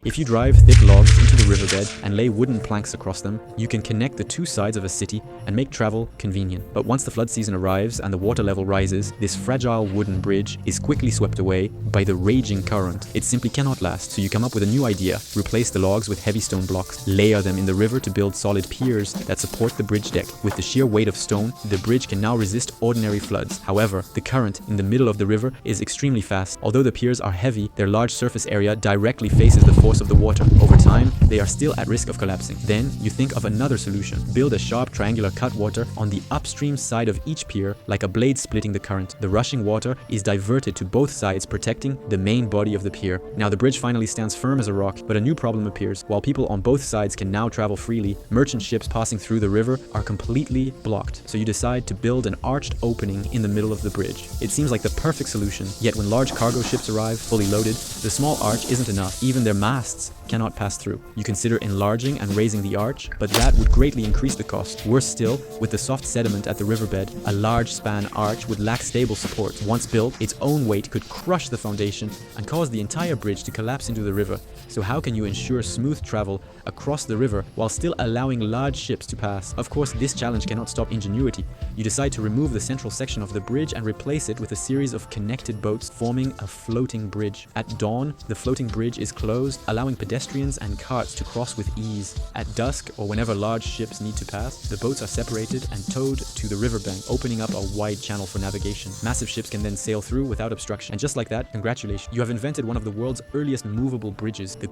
If you drive thick logs into the riverbed and lay wooden planks across them, you can connect the two sides of a city and make travel convenient. But once the flood season arrives and the water level rises, this fragile wooden bridge is quickly swept away by the raging current. It simply cannot last, so you come up with a new idea. Replace the logs with heavy stone blocks, layer them in the river to build solid piers that support the bridge deck. With the sheer weight of stone, the bridge can now resist ordinary floods. However, the current in the middle of the river is extremely fast. Although the piers are heavy, their large surface area directly faces the force of the water. Over time, they are still at risk of collapsing. Then, you think of another solution. Build a sharp triangular cutwater on the upstream side of each pier, like a blade splitting the current. The rushing water is diverted to both sides, protecting the main body of the pier. Now the bridge finally stands firm as a rock, but a new problem appears. While people on both sides can now travel freely, merchant ships passing through the river are completely blocked. So you decide to build an arched opening in the middle of the bridge. It seems like the perfect solution, yet when large cargo ships arrive, fully loaded, the small arch isn't enough. Even their masts cannot pass through. You consider enlarging and raising the arch, but that would greatly increase the cost. Worse still, with the soft sediment at the riverbed, a large span arch would lack stable support. Once built, its own weight could crush the foundation and cause the entire bridge to collapse into the river. So how can you ensure smooth travel across the river while still allowing large ships to pass? Of course, this challenge cannot stop ingenuity. You decide to remove the central section of the bridge and replace it with a series of connected boats forming a floating bridge. At dawn, the floating bridge is closed, allowing pedestrians and carts to cross with ease. At dusk, or whenever large ships need to pass, the boats are separated and towed to the riverbank, opening up a wide channel for navigation. Massive ships can then sail through without obstruction. And just like that, congratulations, you have invented one of the world's earliest movable bridges, the